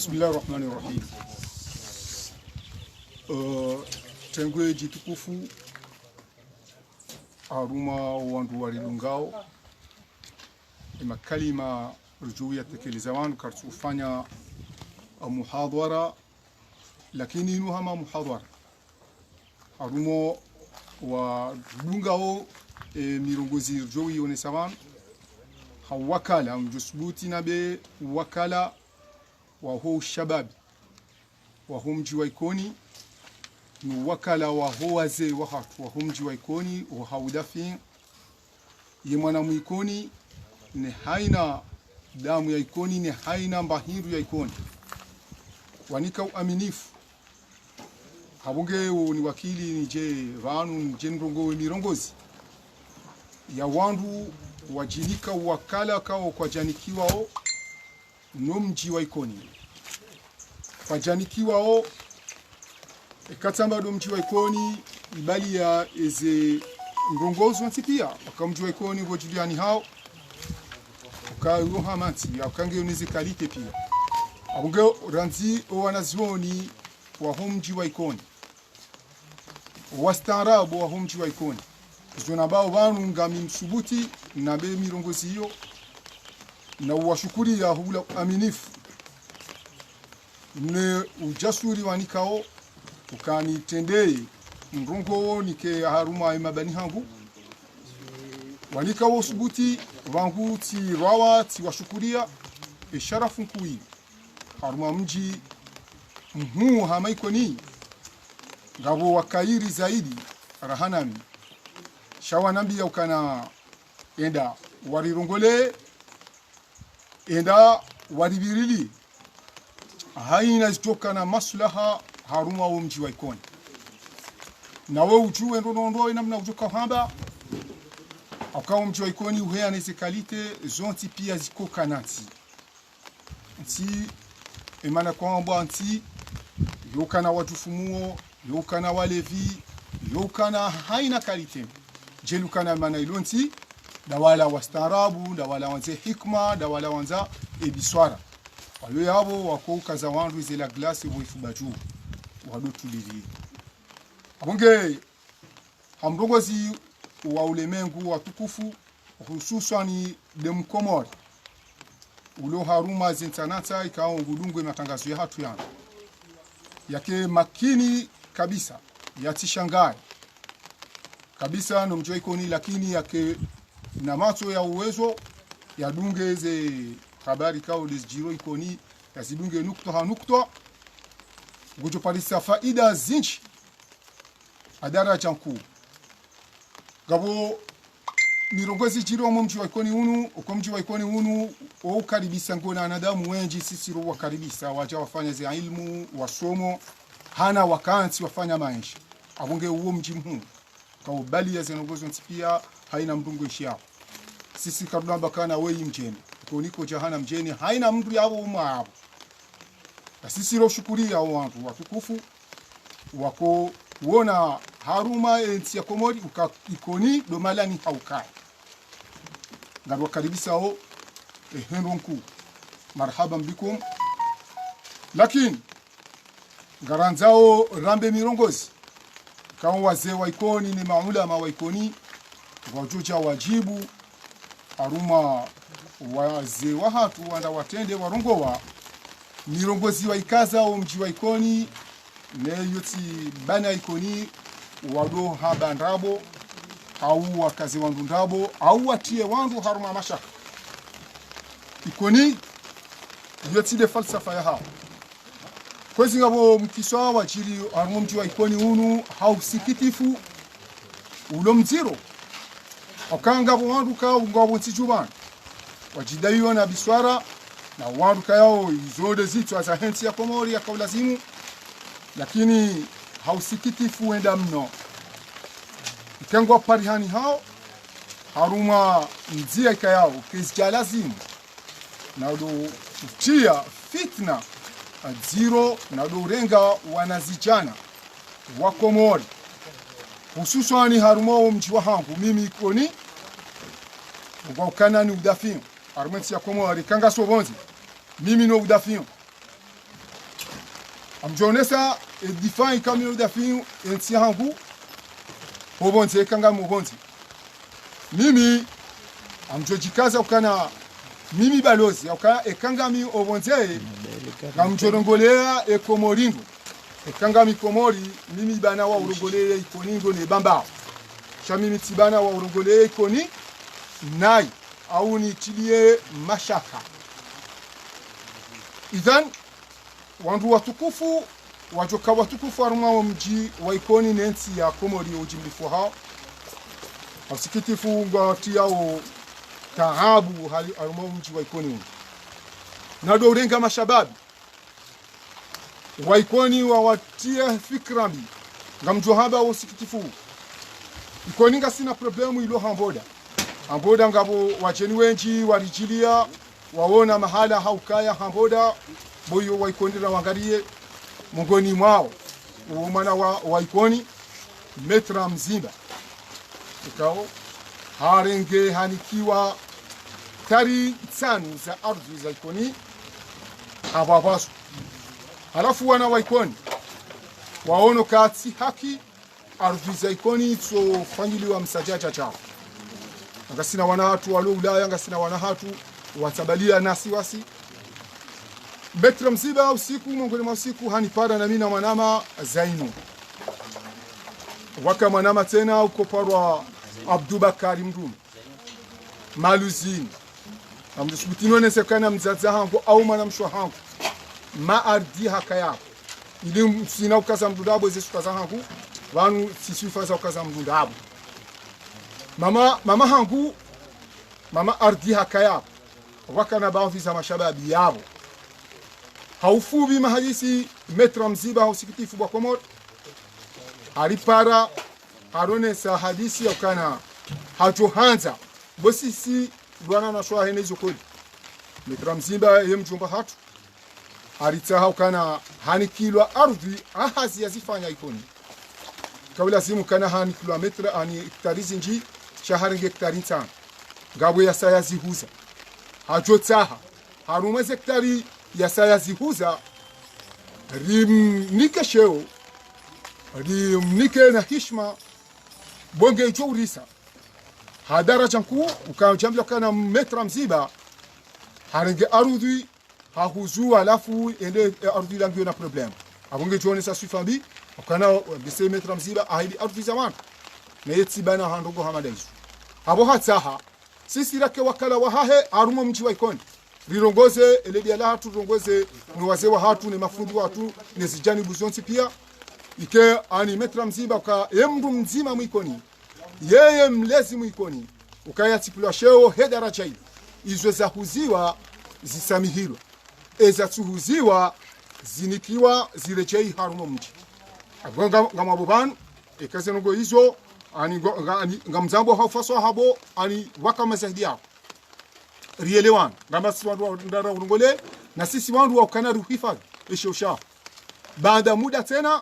Bismillahirrahmanirrahim. Tengwe jitukufu aruma wandu walilungao ima kalima rujuu ya tekeleza wanu kartufanya muhadhara, lakini inu hama muhadhara arumo wa lungao mirongozi rujuu yonesa wanu hawakala mjusbuti nabe wakala wa ho shababi wa ho mji wa Ikoni ni wakala wa ho wazee wa hatu wa ho mji wa Ikoni wa haudafi ye mwana muikoni ni haina damu ya Ikoni, ni haina mbahiru ya Ikoni wanika uaminifu habunge ni wakili ni je vanu nje nrongo mirongozi ya wandu wajilika wakala kao kwa janikiwao no mji wa Ikoni kwa janikiwao katamba do mji wa Ikoni ibali ya eze mrongozi wantipia waka mji wa Ikoni wajuliani hao waka uroha manti ya wakange unizi kalite pia abunge ranzi o wanazioni wa mji wa Ikoni wastarabu wa mji wa Ikoni zona bao vanu ngami msubuti na be mirongozi hiyo na washukuri ya hula aminifu ne ujasuri wanikao ukani tendei mrongo nike haruma imabani hangu wanikao subuti wangu ti rawa ti washukuria isharafu kui haruma mji mhu hama Ikoni ngabo wakairi zaidi rahanami shawa nambia ukana enda warirongole enda waribirili haina zitoka na maslaha haruma wa mji wa Ikoni na we ujue ndondo inamna ujoka hamba akawa mji wa Ikoni uhea neze kalite zonti pia ziko kanati nti emana kwamba nti yokana watufumuo yokana walevi yokana haina kalite jelukana mana ilonti dawala wastarabu dawala wanze hikma dawala wanza ebiswara walo yabo wako kaza wandu zela glasi boifu baju wado tulili abonge hamrongozi wa ulemengu watukufu hususani demkomori ulo haruma zintanata ikao ngudungwe matangazo ya hatu yangu yake makini kabisa yatishangai kabisa no mji wa Ikoni, lakini yake na macho ya uwezo ya dunge ze habari kao desjiro Ikoni yazidunge nukta ha nukta gujo parisa faida zinchi adara chanku gabo mirongozi jiro mji wa Ikoni unu uko mji wa Ikoni unu o karibisa ngona wanadamu wengi sisi ro wakaribisa waja wafanya ze ilmu wasomo hana wakansi wafanya maisha abunge uo mji mhu kwa ubali ya zenogozo ntipia haina mdungo ishia sisi kabla bakana wei mjeni koniko jahana mjeni haina mdu yabo umabo na sisi ro shukuria wangu watukufu wako wona haruma enti ya Komori uka Ikoni do malani haukai ngaro karibisa o henronku marhaban bikum, lakini garanzao rambe mirongozi kama wazee wa Ikoni ni maulama wa Ikoni wajuja wajibu aruma wazee wa hatu wanda watende warongowa mirongozi wa ikaza o mji wa Ikoni ne yuti bana Ikoni wado haba ndabo au wakazi wandu ndabo au watie wandu haruma mashaka Ikoni yuti de falsafa ya hao kwezi ngabo mkiswa wachiri arumwa mji wa Ikoni unu hausikitifu ulo mziro okanga wandu ka ngabo ntijubana wajidaiwa na biswara na wandu kayao izode zitu za henti ya Komori ya kaulazimu, lakini hausikitifu wenda mno ikengwa parihani hao haruma mzia kayao kizjalazimu na do kutia fitna zero na do renga wanazijana wa Komori hususani haruma mji wa hangu mimi Ikoni kwa kanani udafio arumenti ya Komori kanga sobonzi mimi no udafio amjonesa edifai kamyo dafi ensi hangu obonze kanga mubonzi mimi amjojikaza ukana mimi balozi ukana ekanga mi obonze ngamjorongolea ekomoringo ekanga mi komori mimi bana wa urongolea ikoningo ne bamba mimi tibana wa urongolea ikoni nai au nitilie mashaka idhan wandu watukufu wajoka watukufu aruma wa mji wa ikoni nensi ya komori ujimlifu hao wasikitifu ngatia o taabu hali aruma mji wa ikoni na do urenga mashababi wa ikoni wa watia fikrambi ngamjohaba wasikitifu ikoni ngasina problemu ilo hamboda ngabo wacheni wenji warijilia waona mahala haukaya hamboda boyo waikondira wangarie mungoni mwao umana waikoni metra mzimba ikao harenge hanikiwa tari tsanu za ardhi za ikoni hawabasu halafu wana waikoni waono kati haki ardhi za ikoni so fanyiliwa msajaja chao ngasina wana hatu walo Ulaya ngasina wana hatu watabalia nasi wasi Betra msiba usiku mongoni mwa usiku hanipara na mina manama Zainu waka manama tena uko parwa Abdubakari Mdumu Maluzini amdisubutino nesekana mzaza hangu au manamshwa hangu maardi hakaya ili msina ukaza mdudabo zesu kaza hangu wanu sisifaza ukaza mdudabo mama hangu mama ardi hakaya wakana baadhi za mashababi yao haufubi mahadisi metra mziba hausikitifu bwa komor haripara harone sa hadisi yakana hajohanza bosisi bwana na shwa hene zokoli metra mziba yemjumba hatu harita ukana hanikilwa ardhi ahazi yazifanya ikoni kabla simu kana hanikilwa metra ani hektarizi nji shahari hektari tano ngabo ya saya zihuza hajotaha harume hektari ya saya zihuza rimnike sheo rimnike na hishma bonge ichourisa hadara chanku ukajambla kana metra mziba haringe arudhi hahuzu alafu ende arudhi langio na problem abonge jone sa sufambi ukana bise metra mziba ahidi arudhi zaman na yetsibana handogo hamadaizu abo hatsaha sisi rake wakala wahahe arumo mji wa ikoni rirongoze eledi ala hatu rongoze ni wazee wa hatu ni mafundi watu ni zijani buzonsi pia ike ani metra mzimba uka emdu mzima mwikoni yeye mlezi mwikoni ukaya tipula sheo hedara chai izo za huziwa zisamihirwa eza tuhuziwa zinikiwa zirechei harumo mji agonga ngamabubanu ikaze nungo izo ani ngamzambo haufaswa habo ani waka mazahidi rielewan ngamba sisi wandu ndara urungole na sisi wandu wa ukana ruhifadhi ishosha baada muda tena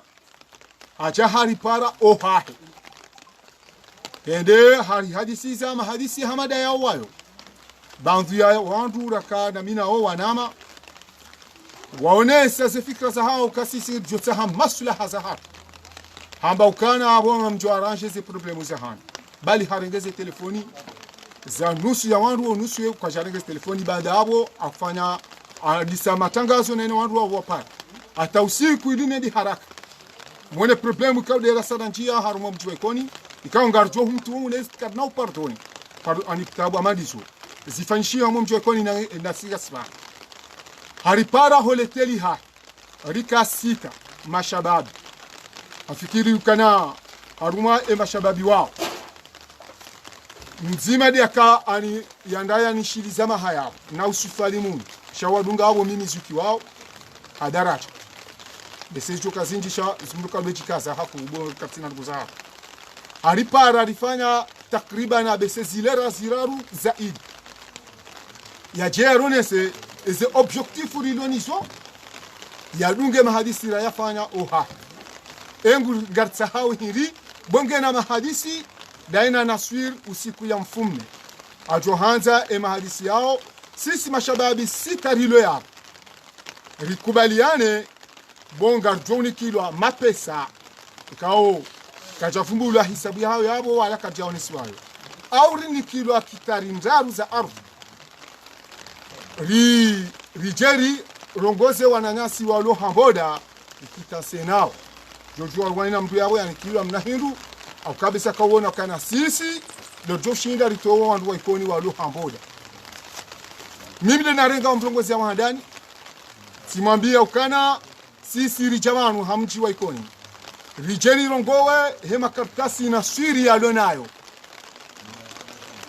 acha hari para ohahe ende hari hadisi za mahadisi hamada ya wayo bandu ya wandu raka na mina o wanama waonesa ze fikra za hao kasisi jotaha maslaha za hao hamba ukana abo mjo arrange ze problemu za hao bali harengeze telefoni za nusu ya wandu nusu kwa jarenge telefoni baada hapo afanya alisa matangazo na wandu wa pale hata usiku iline di haraka mwone problemu kaudi ya sada njia haruma mjwa ikoni ikawa ngarjo mtu unaweza kadna upardoni ani kitabu amadizo zifanyishia mjwa ikoni na siga sma haripara holeteli rika sita mashababi afikiri ukana haruma mashababi wao mzima diaka ani yandaya nishilizama haya na usufali mungu shawadunga abo mimi zuki wao hadaracha besejo kazinjisha zimruka bejikaza hapo ubo katina nguza alipara alifanya takriban abese zilera ziraru zaidi ya jeronese eze objectifu riloniso ya dunge mahadisi ra yafanya oha engu gartsa hao hiri bonge na mahadisi daina naswir usiku ya mfume ajohanza mahadisi yao sisi mashababi sita rilo ya rikubaliane bonga joni kilo mapesa kao kajafumbula hisabu yao yabo wala kajaonesiwayo au ni kilo akitari ndaru za ardhi rijeri rongoze wananyasi walo hamboda ikitasenao jojo alwana mtu yabo yani kilo mnahindu au kabisa kaona kana sisi dojo shinda litoa wandu waikoni walo hamboda mimi ndo narenga mrongozi wa handani simwambia ukana sisi rijamanu hamji waikoni rijeri rongowe hema karatasi na swiri ya lonayo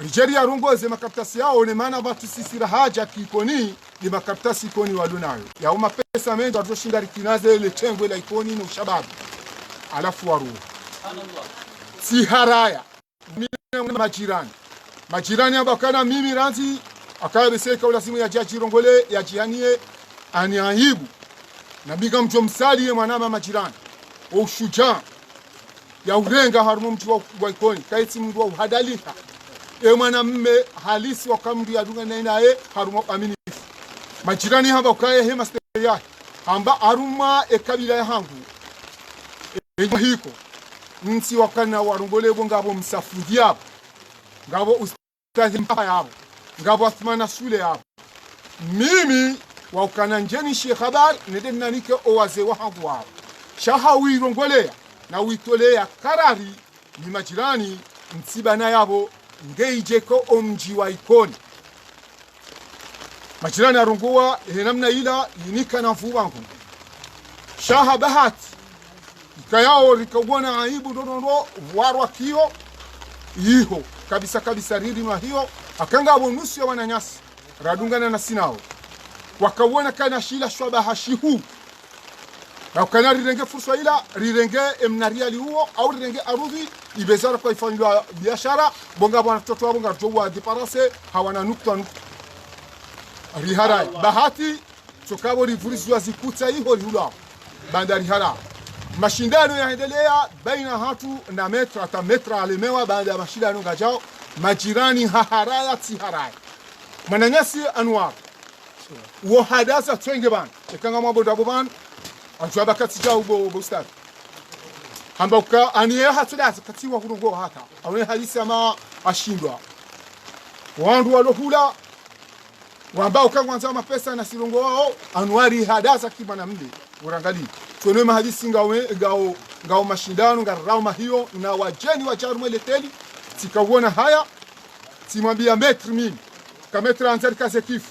rijeri ya rongoze makaratasi yao ne maana watu sisi rahaja kikoni ni makaratasi ikoni walunayo ya uma pesa mengi watu shinda rikinaze ile tengwe la ikoni na ushababu alafu waru si haraya majirani abakana mimi ranzi akaye beseka ula simu ya jaji rongole ya jihanie aniaibu na biga mjo msali mwanama majirani ushujaa ya urenga harumu mtu wa ikoni kaiti mtu wa uhadalika mwanamume halisi wakamdu ya dunga nae harumu amini majirani haba ukaye hema steri yake amba aruma kabila ya hangu hiko nsi wakana warungole ngabo msafundi yabo ngabo ustazi mpaka yabo ngabo athmana sule yabo mimi wakana njeni shi khabar neden nanike owaze wa hangu wao shahawi rongolea na uitolea karari ni majirani msibana yabo ngeijeko omji wa ikoni majirani arunguwa namna ila yinika na mfuwangu shaha bahati ikayao rikawona aibu dodondo warwa kio iho kabisa ridi na hiyo akanga bonusu ya wananyasi radungana na sinao wakawona kana shila shwabaha shihu na ukana rirenge fursa ila rirenge emnaria liuo au rirenge arudhi ibezara kwa ifanywa biashara bonga bwana mtoto wao bonga jowa diparase hawana nukta riharai bahati chokabo rivurizwa zikuta hiyo liula bandari hara mashindano yaendelea baina hatu na metra hata metra alemewa baada ya mashindano ngajao majirani haharaya tiharai mananyasi anwar wo hadasa twenge ban ekanga mabo daboban ajwa kati jao bo start hamba ka aniye hatulasa katiwa kurungo hata awone halisi ama ashindwa wandu walohula wambao kangwanza mapesa na silongo wao anwari hadasa kibana mde urangali tuone mahadisi ngao mashindano ngarao hiyo na wajeni wa jaru mweleteli tikawona haya timwambia metri mimi ka metri anzari kaze kifu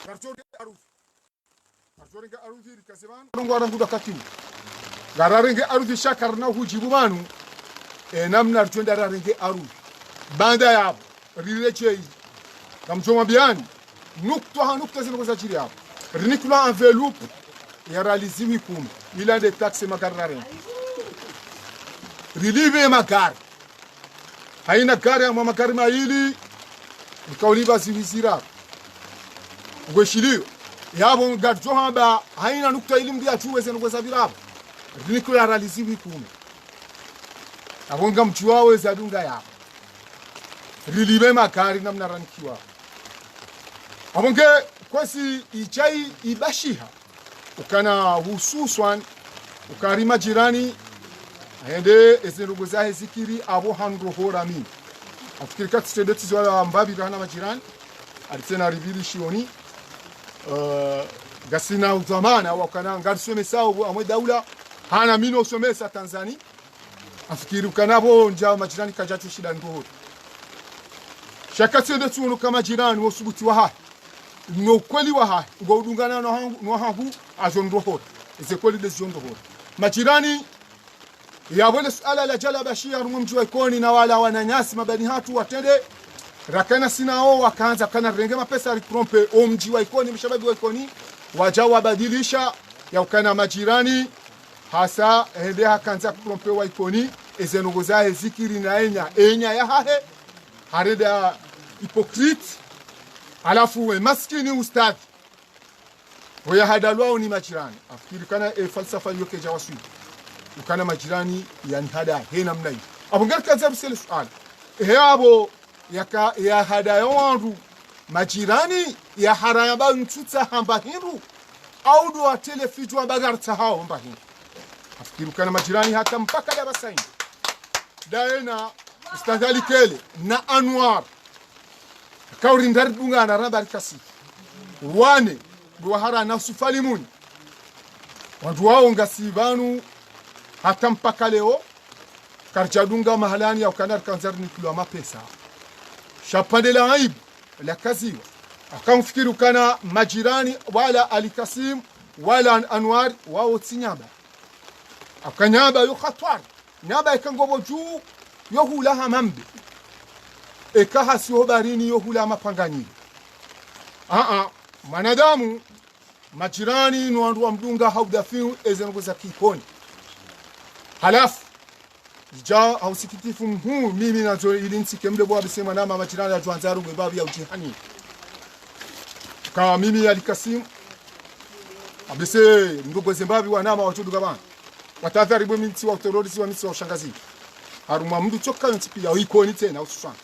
kartori aruthi rikaseban ngwara nguda katimu gararenge aruthi shakarna hujibu manu namna rtwenda rarenge aruthi banda yabo rilechei kamchoma biani nukta zino za jiri hapo rinikula envelope ya realiziwi kumi ila de taxe magarare rilive magari haina gari ya magari maili nikauliva ziwizira ngweshilio yabo ngadjo hamba haina nukta ili mdia chuwe zeno kwa sabira rinikula realiziwi kumi abonga mchuawe za dunga ya rilive magari namna ranikiwa abonge kwesi ichai ibashiha ukana hususwan ukarima jirani aende ezirugo zahe zikiri abo handro horami afikiri kati sedeti zwa mbabi rana majirani alitena rivili shioni gasina uzamana wakana ngarisome sawo amwe daula hana mino somesa Tanzania afikiri ukanabo njao majirani kajacho shida ndo shakati sedeti uno kama jirani wosubuti wa hai no kweli wa hai ngo udungana no hangu ajondo hot eze kweli decision hot majirani ya wale suala la jala bashia rumumji wa ikoni na wala wananyasi mabani hatu watende rakana sinao wakaanza kana renge mapesa alitrompe omji wa ikoni mshababi wa ikoni wajawa badilisha ya ukana majirani hasa hende hakanza kutrompe wa ikoni eze ngozahe zikiri na enya ya hahe hareda hypocrite alafu we maskini ustadi Hoya hadalwao ni majirani. Afikiri kana falsafa yoke jawasui. Ukana majirani yani hada hena mnai. Abungar kaza bisele sual. Abo ya hada yawandu majirani ya harayaba ntutsa hamba hindu au do atele fitu bagarta hao mbahi afikiru kana majirani hata mpaka darasani daena istadhali kele na Anwar kauri ndarbunga na radar kasi wane duhara na sufalimuni watu wao ngasibanu hata mpaka leo karjadunga mahalani au kanar kanzarni kilo mapesa shapande la aibu la kaziwa akamfikiru kana majirani wala alikasim wala Anwar wao tsinyaba akanyaba yo khatwar nyaba ikangobo juu yo hula hamambe ekaha sio barini yo hula mapanganyiro manadamu majirani no wandu wa mdunga haudafiu ezengo za kikoni halafu ija au sikitifu mhu mimi nazo ilinsike mle bwa bisema na majirani ya tuanzaru babu ya ujihani kama mimi alikasim abese ndugu Zimbabwe wanama wachuduga bana watadhari bwe minti wa terrorist wa minti wa ushangazi haruma mdu choka yontipi ya ikoni tena ususana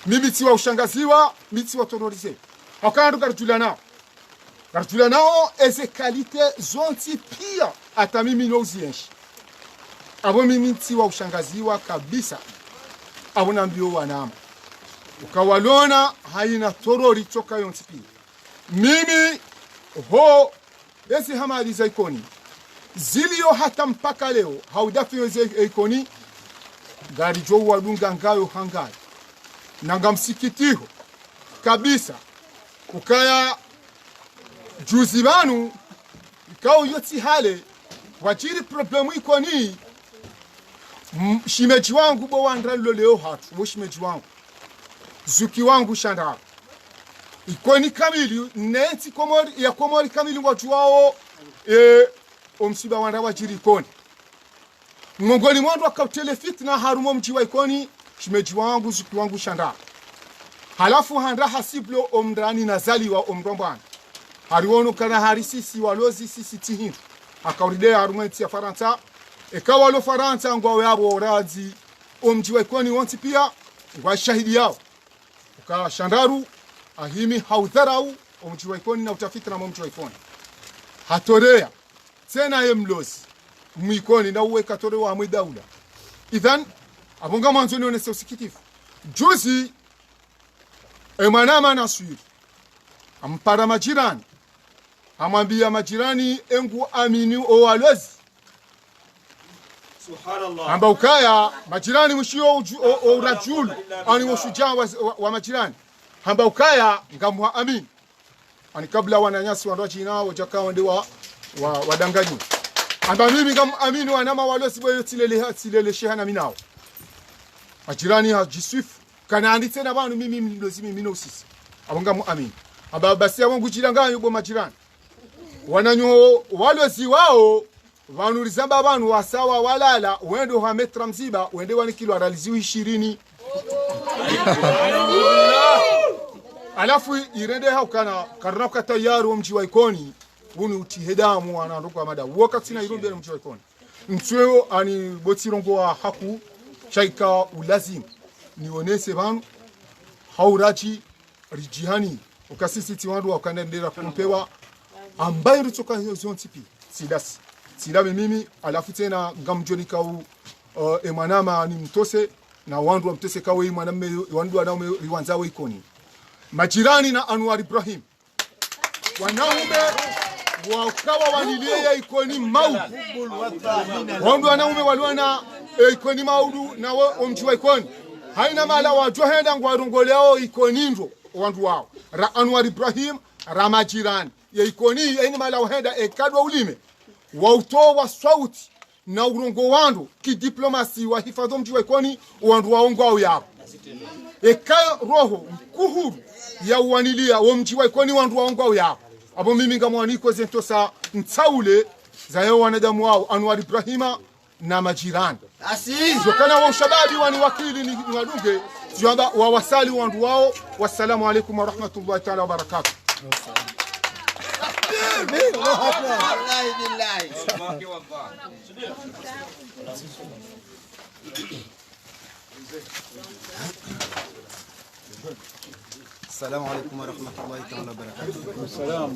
mimi ti wa ushangaziwa miti wa terrorist akando kartula nao eze kalite zonti pia hata mimi nouzienshi abo mimi ti wa ushangaziwa kabisa abo nambio wanama ukawalona haina torori choka yontipi mimi ho ezi hamadi za ikoni zilio hata mpaka leo haudafi eze ikoni gari jo wadunga ngayo hangai nanga msikitiho kabisa ukaya juzi banu ikao yoti hale wajiri problemu ikoni shimeji wangu bo wandra leo hatu wo shimeji wangu zuki wangu shanda ikoni kamili neti komori kamili watu wao omsiba wanda wajiri ikoni ngongoni mwandu akautele fitna harumo mji wa ikoni shimeji wangu zuki wangu shanda halafu handa hasiblo omdrani nazali wa omrombana hariwono kana harisisi walozi sisi tihindu akauridea harumenti ya Faransa ekawa lo Faransa ngwa yabo orazi omji wa ikoni wonti pia ngwa shahidi yao ukawa shandaru ahimi haudharau omji wa ikoni na utafiti na omji wa ikoni hatorea tena yemlozi mwikoni na uwe katorewa amwe daula idhan abonga mwanzoni onese usikitifu juzi emanama naswiri ampara majirani amwambia majirani engu amini owalozi subhanallah amba ukaya majirani mshio urajulu ani ushujaa wa majirani amba ukaya ngamwa amini ani kabla wananyasi wandochi nao wajakao ndio wadanganyi amba mimi ngam amini wanama walozi boyo tilele shehana minao majirani hajiswifu kana anditse na bantu mimi mlozi mimi no sisi abonga mu amini aba basi abongu chiranganyo bo majirani wananyo walozi wao vanulizamba abantu wasawa walala wende ha metra mziba wende wani kilo araliziwi 20 alafu irende haukana karna kwa tayari wa mji wa ikoni unu utihedamu wananduka mada wakati na irunde mji wa ikoni mtweo ani botirongo wa haku shaika ulazimu nionese banu hauraji rijihani ukasisi tiwandu wakanendera kumpewa ambaye rutoka hiyo zontipi sidasi sidabe mimi alafu tena ngamjoni kau emanama ni mtose na wandu wa mtose kawe mwanamme wandu wanaume riwanzawe ikoni majirani na Anwar Ibrahim wanaume wakawa wanilie ikoni maudu wandu wanaume waliwana ikoni maudu na omjiwa ikoni haina mala wajohenda ngwarongoleo ikoni ndo wandu wao ra Anwar Ibrahim ra majirani ya ikoni haina mala wahenda ekadwa ulime wautoa sauti na urongo wandu kidiplomasi wa hifadhi mji wa ikoni wandu waongo au yao eka roho kuhuru ya uanilia wa mji wa ikoni wandu waongo au yao abo mimi ngamwaniko zentosa ntaule za yao wanadamu wao Anwar Ibrahima na majirani zokana wa ushababi wani wakili ni wadunge ziamba wawasali wandu wao wassalamu alaikum wa rahmatullahi ta'ala wa barakatuh السلام عليكم ورحمة الله تعالى وبركاته. السلام.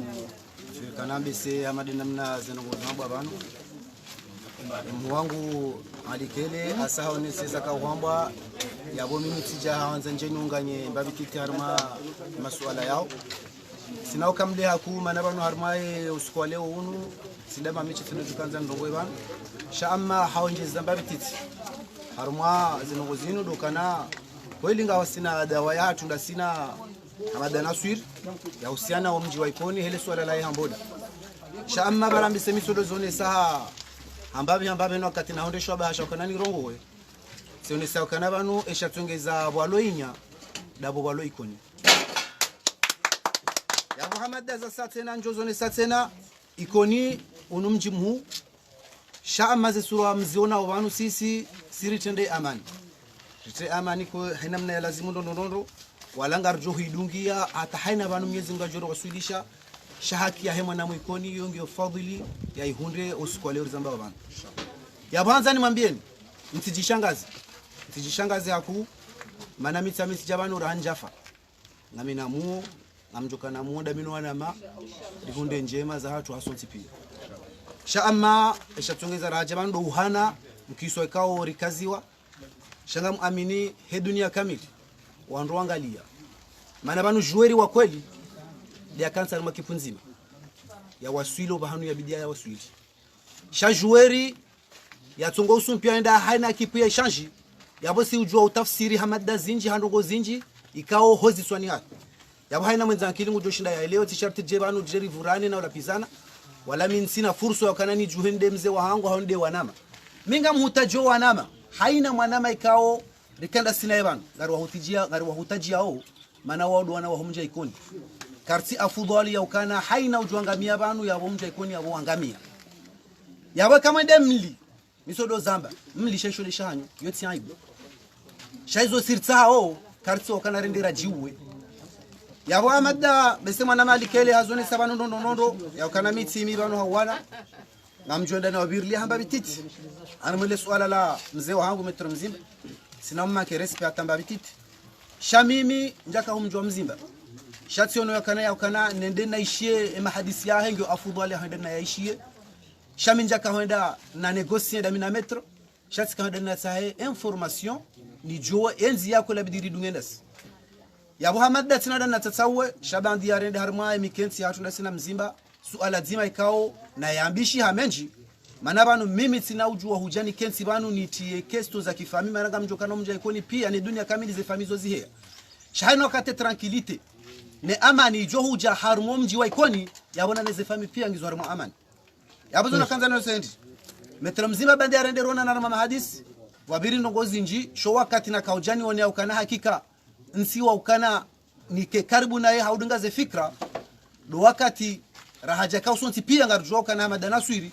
kanambe se hamadi namna zinongo mambo abantu mwangu alikele asaho ni seza ka uhamba yabo mimi tija hanza njeni unganye mbabititi harma masuala yao sinao kamle hakuma nabano harmae usikwale unu sidama michi tunajukanza ndongwe bana shama haonjeza mbabititi harma zinongo zinu dokana kweli ngawa sina dawa ya tunda sina amadana swir ya usiana wa mji wa Ikoni hele swala la hambodi shama barambi semisodo zone saha ambabe no wakati naondeshwa bahasha kanani rongowe sione sawa kana banu eshatongeza bwaloinya dabo bwalo Ikoni ya Muhammad daza satena njozone satena Ikoni unumji mhu shama ze sura mziona wanu sisi siritende amani rite amani ko hinamna ya lazimu ndondo walanga rjo hidungia hata haina banu Mwenyezi Mungu ajoro wasudisha shahaki ya hema na Ikoni yonge fadhili ya ihunde usikwale urizamba bana ya kwanza nimwambieni mtijishangazi haku maana mitami sijabano ranjafa nami namuo namjoka namuo damino wanama ihunde njema za hatu hasonti pia shaama eshatongeza rajabano do uhana mkiso ikao rikaziwa shanga muamini he dunia kamili wandu angalia maana banu jueri wa kweli ya kansa makipunzima ya waswilo bahanu ya bidia ya waswili shajueri ya tongo usumpia enda haina kipu ya shanji yabo si ujua utafsiri hamada zinji handogo zinji ikao hozi swani hatu yabo haina mwenza kilingu joshinda ya leo t-shirt jebanu jeri vurani na ulapizana wala min sina furso ya kanani juhende mze wa hangu haonde wanama minga mhutajo wanama haina mwanama ikao rikanda sina ebanu gari wahutajia o mana wadu wana wahumja Ikoni karti afudhali ya ukana haina ujuangamia banu ya wahumja Ikoni ya wahangamia yawe kama ende mli misodo zamba mli sheshole shanyo yoti aibu shaizo sirtao karti wakana rendera jiwe yawe amada besema na mali kele hazone sabano nondo ya ukana miti mi banu hawana ngamjonda na wabirli hamba bititi ana mwele swala la mzee wangu metro mzimba sina mma ke respect amba bititi shamimi njaka humjwa mzimba shati ono ya kana nende na ishie mahadisi ya hengo afudhali hende na yaishie shami njaka hoenda na negocier da mina metro shati ka hoenda na sahe information ni joa enzi yako la bidiri dungendas ya Muhammad da tinada na tatawe shabandi ya rende harma mikenti ya tunda sina mzimba suala zima ikao na yambishi hamenji manabanu mimi tina ujua hujani kenti banu nitie kesto za kifami managa mjokano mja Ikoni pia ni dunia kamili ze famizo zihea shahino wakate tranquilite ne amani jo huja harmo mji wa Ikoni yabona neze fami pia ngizo harmo amani yabuzo nakanza no sendi metro mzima bandi ya rende rona na mama hadisi wabiri ndongozi nji sho wakati na kaujani wone ya ukana hakika nsi wa ukana nike karibu na ye haudunga ze fikra do wakati rahaja kausonti pia ngarujwa ukana madana swiri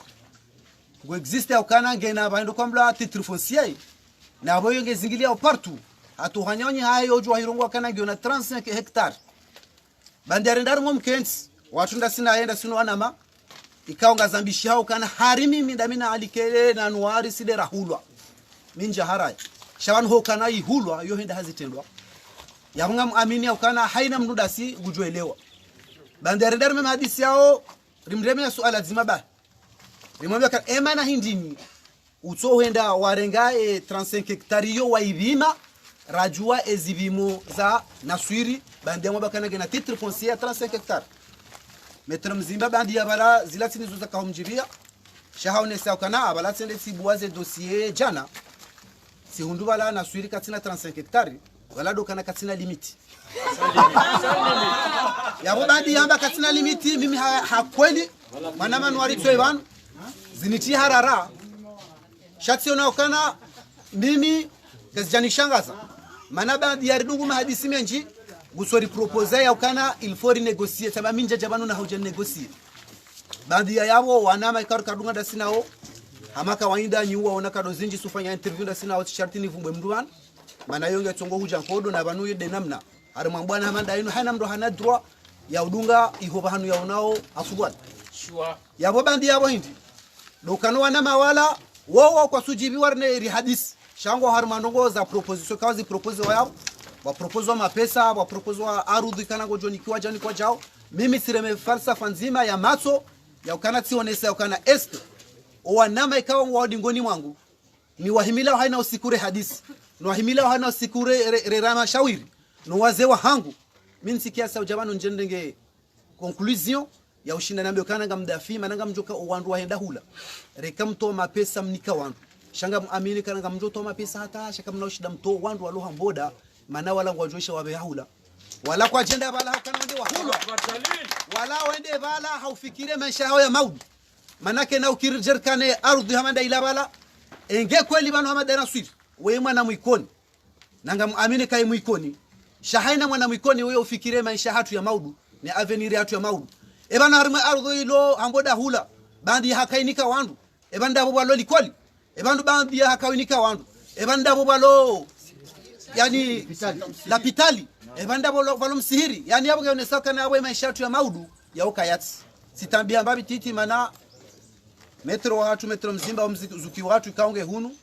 go existe ukana ngena bando kwambla titre foncier na boyo ngezingilia partout atuhanyonyi hayo jo hirongo kana ngiona 35 hectares bandari ndaro mumkens watu ndasina yenda sino anama ikaonga zambishi hao kana harimi mindamina alikele na nuari sidera hulwa minja harai shawan ho kana ihulwa yo henda hazitendwa yabunga muamini ukana haina mnudasi gujoelewa bandari ndaro mema hadisi yao rimreme ya suala zima ba rimwambia kana emana hindini uto henda warenga 35 hectares yo waivima rajua ezivimo za naswiri bandi amwa bakana gena titre foncier 35 hectares metro mzimba bandi ya bala zilatini zoza ka humjibia shahaone sa kana abala tsende sibuaze dossier jana si hundu bala naswiri katina 35 hectares wala do kana katina limiti yabo bandi yamba katina limiti mimi hakweli manama nwari tseban ziniti harara shationa kana mimi kazijani shangaza mana bandi ya ridungu mahadisi menji gusori proposer ya ukana il faut renégocier taba minja jabanu na hoja négocier bandi ya yabo wanama ikaru kadunga da sinao hamaka wainda nyuwa ona kado zinji sufanya interview da sinao sharti ni vumbwe mduan mana yonge tongo huja nkodo na banu yede namna ari mwambwana hamanda ino hana mdo hana droit ya udunga ihoba hanu ya unao afugwan sure yabo bandi yabo hindi dokano wanama wala wowo kwa sujibi warne iri hadisi shango harmanongo za proposition kazi propose yao wa propose wa mapesa wa propose wa arudhi kana go joni kwa jani kwa jao mimi sireme falsafa nzima ya maso ya ukana tionesa ukana est wanama ikawa wadingoni mwangu ni wahimila haina usikure hadisi ni wahimila haina usikure rerama shawiri no wazee wa hangu mimi sikia sa ujabano njendenge conclusion ya ushinda nambe kana ngamdafi mananga mjoka wandu waenda hula rekamto mapesa mnika wandu shanga muamini kana ngamjoto mapesa hata shaka mna ushida mto wandu waloha mboda mana wala ngwajoisha wabe hula wala kwa agenda bala kana wende wahula wala wende bala haufikire maisha yao ya maudi manake na ukirjer kane ardhi hamanda ila bala enge kweli bano hamada na swif wewe mwana mwikoni nanga muamini kai mwikoni shahaina mwana mwikoni wewe ufikire maisha hatu ya maudu ni avenir hatu ya maudu ebana harma ardhi ilo amboda hula bandi hakainika wandu ebanda bo balo likoli ebandu bandi hakainika wandu ebanda bo balo yani la pitali ebanda bo balo msihiri yani yabo yonesa kana yawe maisha hatu ya maudu ya ukayati sitambia mbabi titi mana metro watu metro mzimba mzuki watu kaunge hunu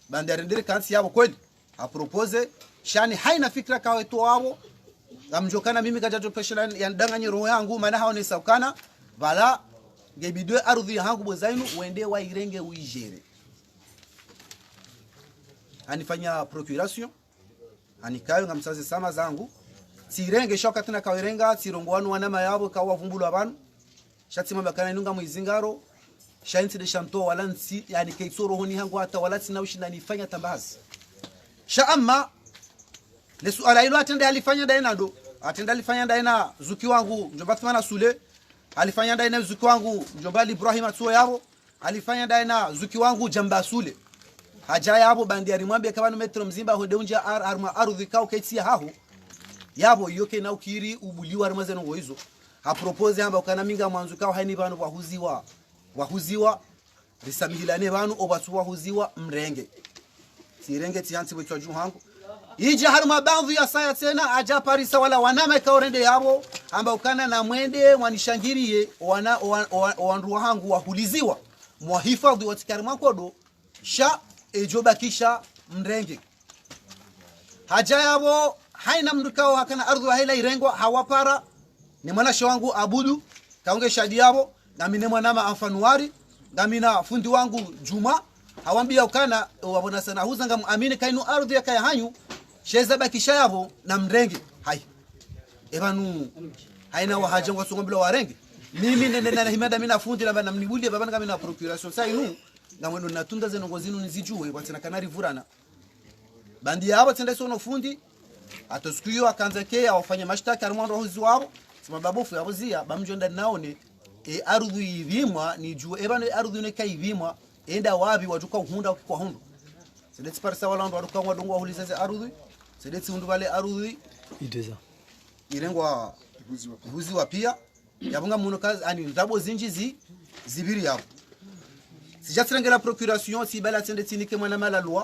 bandi arendere kansi yabo kweli a propose shani haina fikra kawe to wao ngamjokana mimi kajato pesha ya ndanganye roho yangu maana hao ni saukana vala ngebidwe ardhi yangu bozainu uende wa irenge uijere anifanya procuration anikayo ngamsaze sama zangu sirenge shoka tena kawerenga sirongo wanu wanama yabo kawa vumbulu abantu shatima bakana inunga muizingaro shainti de shanto wala nsi yani keitsoro honi hangu hata wala sina ushinda nifanya tambazi sha amma le suala hilo atende alifanya dainado atende alifanya daina zuki wangu mjomba Thmana Sule alifanya daina zuki wangu mjomba Ibrahim Atsuo yabo alifanya daina zuki wangu Jamba Sule haja yabo bandi arimwambia kabano metro mzimba hode unja arma ardhi kao kaitsia haho yabo yoke na ukiri ubuliwa armaze ngo hizo ha propose hamba ukana minga mwanzo kao haini bano wahuziwa risamihilane banu obatu wahuziwa mrenge sirenge tianti bwe tjaju hangu ija harma baadhi ya saya tena aja parisa wala wanama kaorende yabo amba ukana na mwende wanishangirie wandu hangu wahuliziwa mwahifadhi watikari mwakodo sha ejobakisha mrenge haja yabo haina mdukao hakana ardhi wa hila irengwa hawapara ni mwanashe wangu abudu kaunge shadi yabo na mine mwanama Amfanuari na mina fundi wangu Juma hawambia ukana wabona sana huzanga muamini kainu ardhi ya kaya hanyu sheza bakisha yabo na mrenge hai ebanu haina wahaja ngo songombilo warenge mimi nende na himada mina fundi na bana mnibulie babana kama na procuration sai nu na mwendo natunda zeno ngozinu nizijue watina kanari vurana bandi yabo tende sono fundi atosukuyo akanza ke awafanya mashtaka armando huzi wao sababu fu yabuzia bamjonda naone ardhi ivimwa ni juu ebana ardhi ne kaivimwa enda wapi watuka hunda kwa hundu sedeti parsa wala ndo watuka wadongo hulizaze ardhi sedeti hundu wale ardhi ideza irengwa huziwa pia yabunga muno kazi ani ndabo zinji zibiri yabo sijatirangela procuration si bala tende tinike mwana mala loi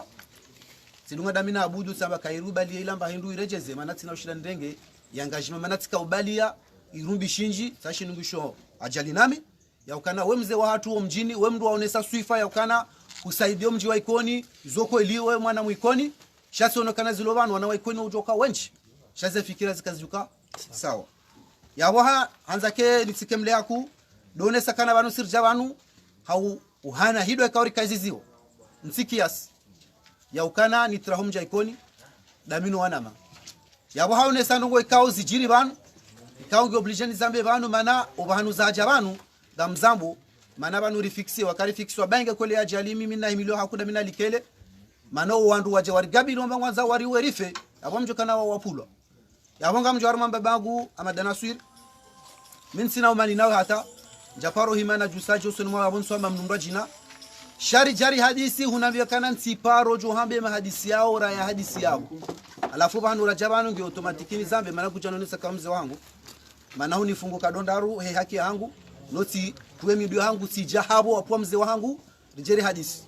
sidunga damina abudu samba kairu bali ilamba hindu irejeze manati na ushira ndenge yangajima manati ka ubalia irumbi shinji sashi nungusho ajali nami ya ukana we mzee wa watu wa mjini we mndu waonesa swifa ya ukana kusaidia mji wa Ikoni zoko iliwe mwana mwikoni shasi onekana zilovano wana wa Ikoni ujoka wenchi shaze fikira zikazuka sawa ya waha hanzake nitsikemle yaku donesa kana banu sirja banu hau uhana hido ya kauri kaziziwa nsikias ya ukana nitrahumja Ikoni damino wanama ya waha onesa ndongo ikao zijiri banu ikao obligeni zambe banu mana obahanu zaja banu damzambo mana banu rifiksi wakari fikswa bange kwele ajali mimi na himilo hakuda mina likele mana wandu waje warigabi nomba mwanza wari werife abo mjokana wapulwa yabonga mjwar mamba bagu amadana swir min sina umani nawe hata japaro himana jusajo sunwa abon soma mnumba jina shari jari hadisi hunambia kana nsiparo jo hambe mahadisi yao ra ya hadisi yao alafu banu rajabanu ngi automatikini zambe mana kujanonesa kamze wangu mana hunifungo kadondaru he haki yangu noti tuwe midio yangu sijahabo wapo mzee wangu rijeri hadisi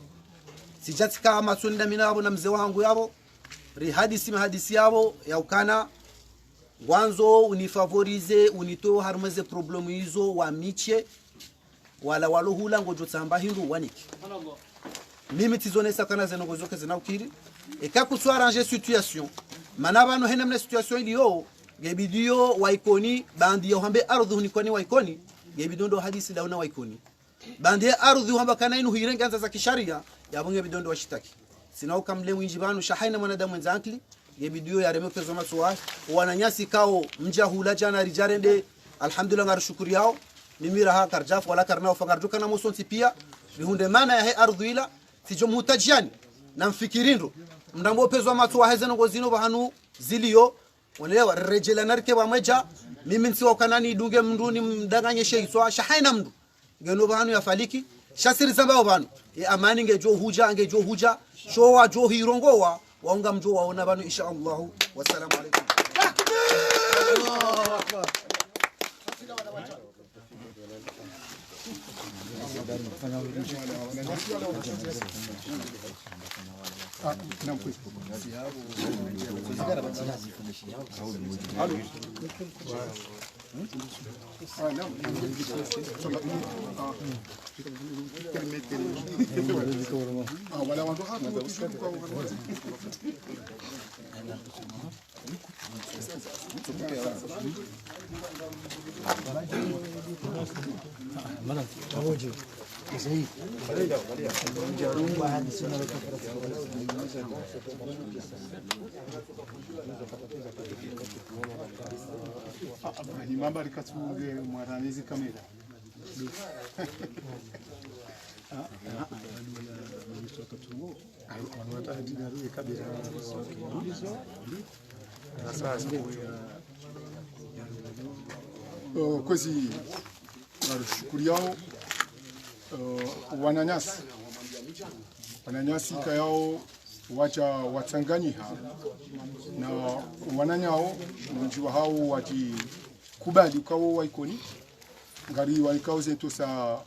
sijatika ama sonda minabo na mzee wangu yabo ri hadisi mahadisi yabo ya ukana gwanzo unifavorize unito harumeze problemu hizo wa miche wala walohula ngojo tsamba hindu waniki mimi tizonesa kana zenongozoke zinaukiri eka kutswa arranger situation manaba no hena mna situation iliyo gebidio waikoni bandi yohambe ardhu ni kwani waikoni gebidondo hadisi dauna waikoni bandi ardhu hamba kana inu hirenga anza za kisharia yabonge bidondo washitaki sinao kamle mwinji banu shahaina mwanadamu wenzakli gebidio ya remeke zoma suwa wananyasi kao mja hula jana rijarende alhamdulillah ngarshukuri yao mimira ha karjaf wala karnao fangarjuka na musonti pia bihunde maana ya he ardhu ila tijomutajiani na mfikirindo mndambo pezwa matwa hezeno ngozino bahanu zilio walewa rejela narke ba maja mimi nsiwa kanani dunge mnduni mdanganye sheitwa shahaina mndu ngeno bahanu ya faliki shasiri zamba banu e amani ngejo huja showa jo hirongowa waunga mjo waona banu insha Allah wassalamu alaykum Allahu akbar Mamba likatuge mwaranizi kamera kwezi shukuri yao wananyasi kayao wacha watanganyiha na wananyao mjiwa hao wati kubali ukawo waikoni ngari walikao zento sa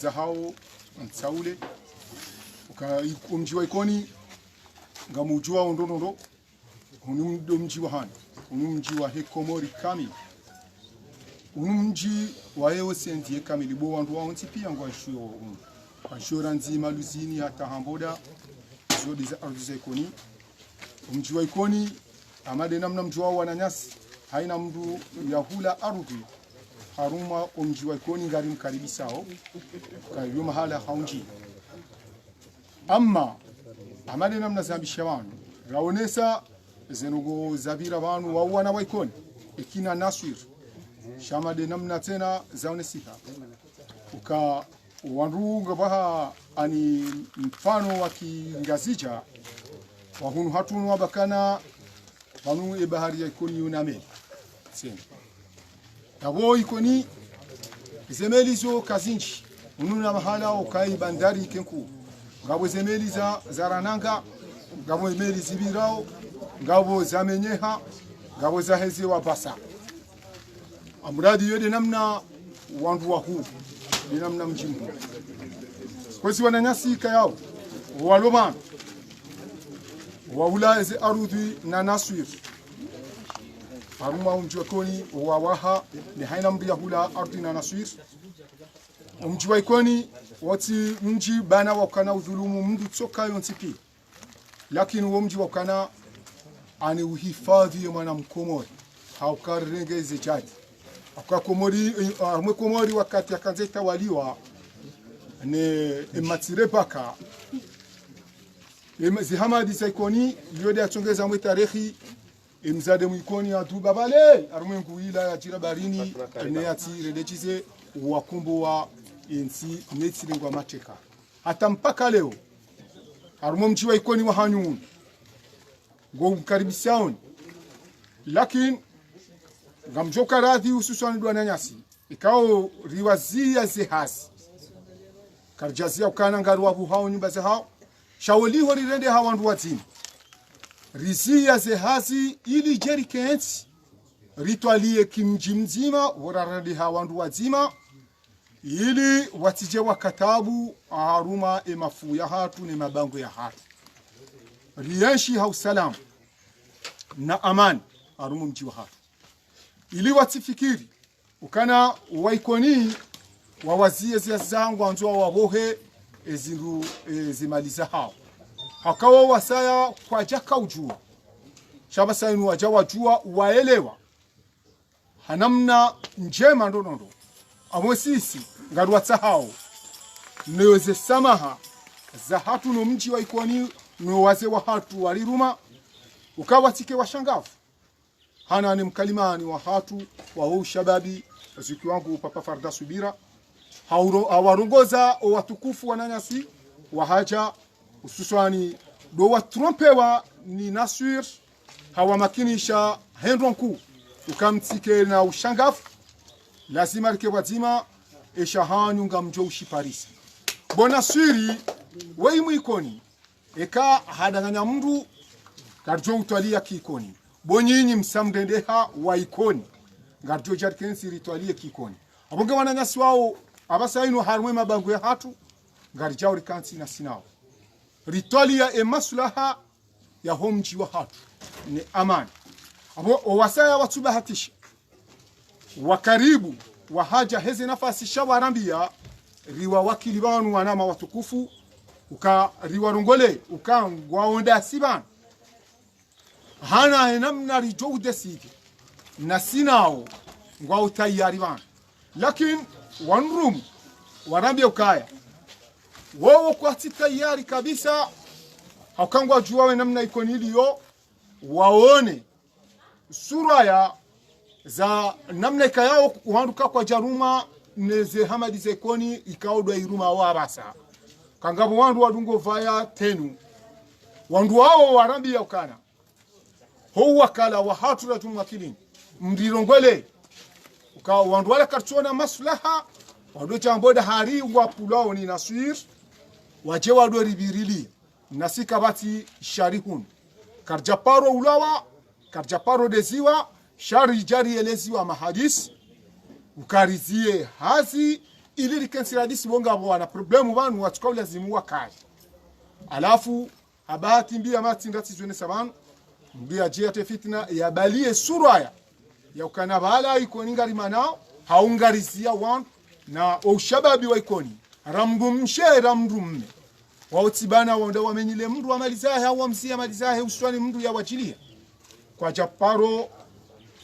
zahao nsaule mjiwa ikoni ngamujua ondonondo unumdo mjiwa hani unumjiwa hekomori kami unumji waeo sentie kamili bo wandu waonti pia ngwashio ashura nzima luzini hata hamboda zodi za ardhi za ikoni mjiwa ikoni amade namna mjiwa wananyasi haina mdu yahula ardhi haruma mjiwa ikoni ngari mkaribisao kayo mahala haunji amma amade namna zambisha wanu raonesa zenugo zabira wanu wawana waikoni ikina naswir shamade namna tena zaonesiha uka wanrunga baha ani mfano wa kingazija wahunu hatunu wabakana wanu e bahari ya ikoni yuname sema yabo ikoni zemeli zo kazinchi ununa mahala ukai bandari kenku ngabo zemeli za zarananga ngabo zemeli zibirao ngabo zamenyeha ngabo zahezi wa basa amradi yode namna wandu wa huu ni namna mjimbo kwesi wananyasi kayao walomana waula ze arudhi na naswir haruma umjiwakoni wawaha ni haina mbi ya hula ardhi na naswir umjiwakoni wati mji bana wakana udhulumu mdu tsoka yontipi lakini umji wakana ani uhifadhi mwana mkomori haukarenge ze jadi komori wakati akanzeta waliwa ne matire baka zihamadi saikoni yode atongeza mwe tarehi mzade mwikoni atu babale arumwengu ila ya jira barini ne ati redechize wakumbo wa ensi netsilengwa mateka hata mpaka leo arumo mchiwa ikoni wa hanyun go mkaribishaoni lakini ngamjoka radhi hususan dwananyasi ikao riwazia zehasi karjazia ukana ngaru wabu hao nyumba za hao shawoliho rirende hao wandu watini rizia zehasi ili jerikensi ritwalie kimji mzima wararadi hao wandu wazima ili watije wakatabu haruma emafu ya hatu ne mabango ya hatu rienshi hao salam na amani harumu mji wa hatu ili watifikiri ukana waikoni wawazie zia zangu anzo wabohe ezindu zimaliza hao hakawa wasaya kwa jaka ujua shaba sainu wajawa jua waelewa hanamna njema ndonondo amwe sisi ngarwa tsahao neweze samaha za hatu no mji wa Ikoni no waze wa hatu waliruma ukawatike washangafu hana ni mkalimani wa hatu wa huu shababi ziki wangu papa Farda Subira hawarongoza watukufu wananyasi wa haja hususani do watrompewa ni Nasir hawamakinisha hendronku ukamtike na ushangafu lazima rike wazima eshahanyu ngamjo ushiparisi bona siri weimu Ikoni eka hadanganya mndu karjo utwalia kikoni bonyinyi msamdendeha wa Ikoni ngarjo jarkensi ritwalie kikoni abonge wananyasi wao abasainu harwe mabangu ya hatu ngarjao rikansi na sinao ritwalia maslaha ya homji wa hatu ni amani abo owasaya watubahatisha wakaribu wa haja hezi nafasi shawarambia riwa wakili banu wanama watukufu uka riwa rongole uka ngwaonda siban hana namna rijo desidi na sinao ngwa utayari ban lakini wanrum warambia ukaya wao kwa tayari kabisa hakangwa juawe namna Ikoni iliyo waone sura ya za namna ikayao wanduka kwa jaruma neze hamadi za Ikoni ikaodwa iruma wabasa kangabo wandu wadungo vaya tenu wandu wao warambi ya ukana hou wakala wa hatu la jumakilini mdirongole uka wandu wala karchona maslaha wadu chamboda hari wapulao ni Nasir waje wadu ribirili nasika bati sharihun karjaparo ulawa karjaparo deziwa shari jari eleziwa mahadis ukarizie hazi ili likensiradisi bonga wana problemu wanu watukau lazimu wakai alafu abahati mbia mati ndati zwene sabanu mbia jia te fitna ya balie suraya ya ukanabala Ikoni ngari manao haungarizia wan na ushababi wa Ikoni ramdumshe ramdumme wautibana wanda wamenyile mndu wa malizahe au wamsia malizahe uswani mndu ya wajilia kwa japaro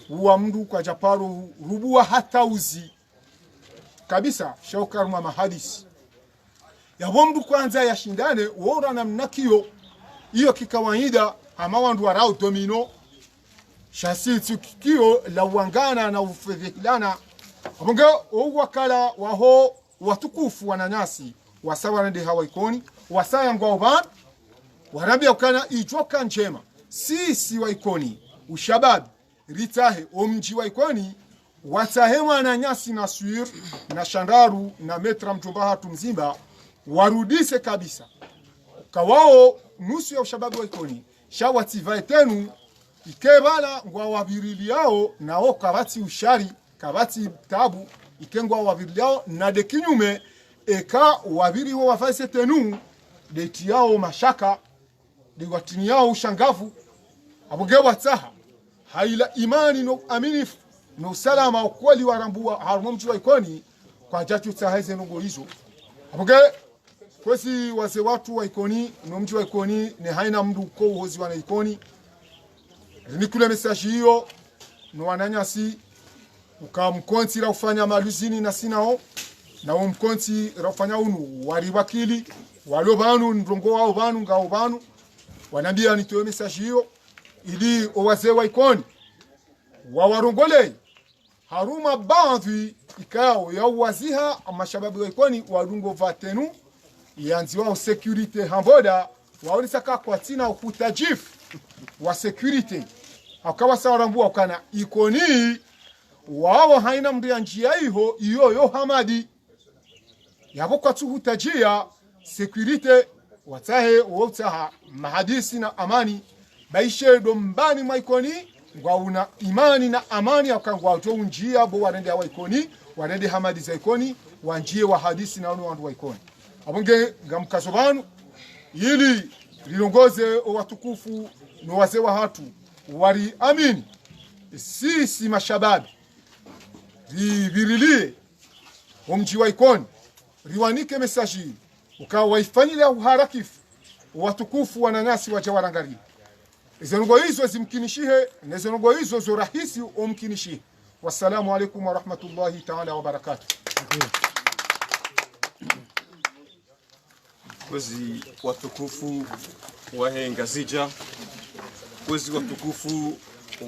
uwa mndu kwa japaro rubuwa hata uzi kabisa shaukaruma mahadisi ya mndu kwanza ya shindane uora na mnakio iyo kikawaida ama wandu warao domino shasi tukikio la wangana na ufedhilana abonge wakala waho watukufu wananyasi wasawa nende hawa Ikoni wasaya ngwa uban warambia ukana ijoka njema sisi wa Ikoni ushababi ritahe omji wa Ikoni watahema na nyasi Nasir na Shandaru na metra mjomba hatu mzimba warudise kabisa kawao nusu ya ushababi wa Ikoni shawativae tenu ikebala ngwa wabirili yao nao kabati ushari kabati tabu ikengwa wabirili yao na de kinyume eka wabiri wa wafaise tenu deti yao mashaka de watini yao ushangavu aboge wataha haila imani no aminifu no salama ukweli warambua harumwa mji wa Ikoni kwa jatu taheze nongo hizo aboge kwesi wase watu wa Ikoni no mji wa Ikoni ni haina mdu ko uhozi wana Ikoni nikule message hiyo no wananyasi ukamkonti la ufanya maluzini na sinao na umkonti la ufanya unu wariwakili walio banu ndongo wao banu ngao banu wanambia nitoe message hiyo ili owaze wa Ikoni wawarongole haruma baadhi ikao ya waziha amashababu wa Ikoni wadungo vatenu yanzi wao security hamboda waonisaka kwa tina ukutajifu wa security akawa sawarambua ukana Ikoni wao haina mdia njia hiyo yo hamadi yabo kwa tuhutajia security watahe wataha mahadisi na amani baishe dombani mwa Ikoni ngwa una imani na amani akangwa uto njia bo warende wa Ikoni warende hamadi za Ikoni wanjie wa hadisi na wandu wa Ikoni abonge ngamkasobanu ili lilongoze watukufu no wazee wa hatu wari amini sisi mashababi ribirilie omji wa Ikoni riwanike mesaji ukawa waifanyile uharakifu watukufu wananyasi wajawarangari Zengo hizo zimkinishihe na zengo hizo zo rahisi umkinishihe. Wassalamu alaikum wa rahmatullahi ta'ala wa barakatuh. Kwezi watukufu wahe ngazija, kwezi watukufu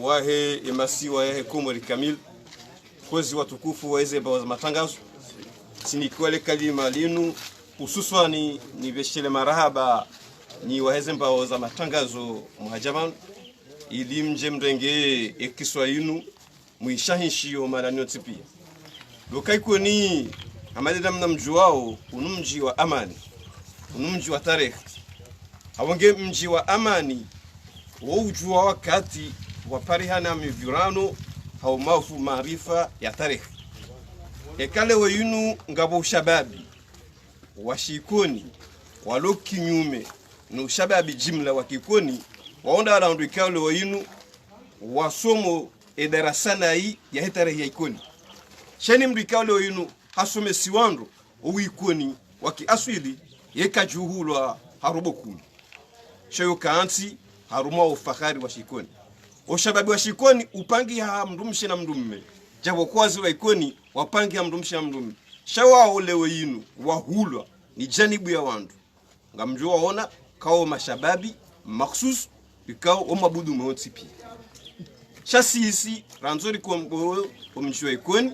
wahe emasi wahe komori kamil, kwezi watukufu waeze bawaza matangazo, sinikwele kalima linu, hususwani ni veshele marahaba ni waheze bawaza matangazo muhajaman, ili mje mrenge ekiswa yinu, muishahishi o maranyo tipi. Lokaiko ni amadida mna mjuwao unumji wa amani, unumji wa tarehe. Awonge mji wa amani, waujua wakati waparihana mivirano hau mafu maarifa ya tarehe. Ekale wa yunu ngabo ushababi, washikoni, walo kinyume, na ushababi jimla wakikoni, waonda around ikale wa yunu, wasomo edarasana hii ya tarehe ya ikoni. Sheni mrikale wa yunu, hasome siwando, uwi ikoni, waki aswili, yeka juhulwa harubo kumi. Shayo kaanti haruma ufakari wa shikoni. Oshababi wa shikoni upangi ha mdumshe na mdumme. Jabo kwazi wa ikoni wapangi ha mdumshe na mdumme. Shawa olewe yinu wahulwa ni janibu ya wandu. Ngamjua ona kao mashababi maksus ikao omabudu meotipi. Shasi isi ranzori kwa mjua ikoni.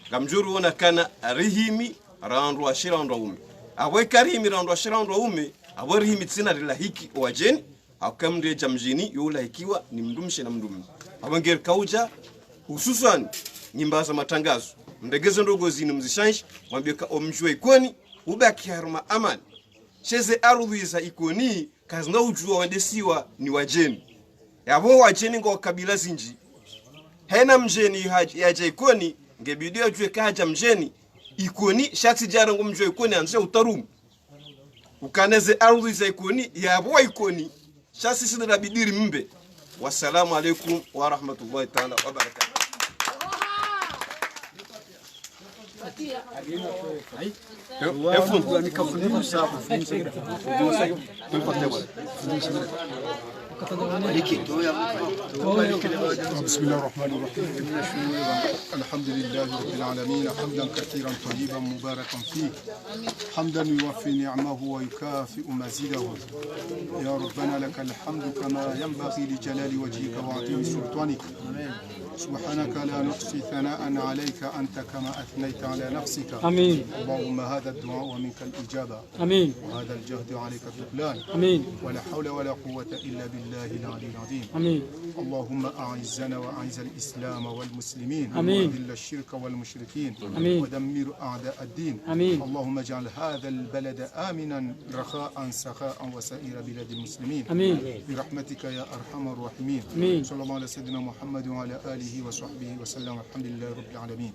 Ngamjuru ona kana rihimi randu wa shirandu wa ume. Awe karimi randu wa shirandu wa ume. Awe rihimi tsina rilahiki wajeni. Akamre jamjini yola ikiwa ni mdumshe na mdumme. Awangeri kauja hususan nyimbaza matangazo. Mregeze ndogo zini mzishanshi mwambie omjua ikoni ubaki haruma amani. Sheze ardhi za ikoni kazna ujua wendesiwa ni wajeni. Yabo wajeni ngo kabila zinji. Hena mjeni yaja ikoni ngebidi ajue kaja mjeni ikoni shati jara ngo mjua ikoni anze utarumu. Ukaneze ardhi za ikoni yabo ikoni shasi sidra bidiri mbe. Wassalamu alaikum wa rahmatullahi ta'ala wa barakatuh. بسم الله الرحمن الرحيم. الحمد لله رب العالمين حمدا كثيرا طيبا مباركا فيه حمدا يوفي نعمه ويكافئ مزيده. يا ربنا لك الحمد كما ينبغي لجلال وجهك وعظيم سلطانك. سبحانك لا نحصي ثناء عليك أنت كما أثنيت على نفسك. آمين. اللهم هذا الدعاء ومنك الإجابة. آمين. وهذا الجهد عليك الثقلان. آمين. ولا حول ولا قوة إلا بالله العلي العظيم. آمين. اللهم أعزنا وأعز الإسلام والمسلمين. آمين. وأذل الشرك والمشركين. آمين. ودمر أعداء الدين. آمين. اللهم اجعل هذا البلد آمنا رخاء سخاء وسائر بلاد المسلمين. آمين. برحمتك يا أرحم الراحمين. آمين. صلى الله على سيدنا محمد وعلى آله وصحبه وسلم. الحمد لله رب العالمين.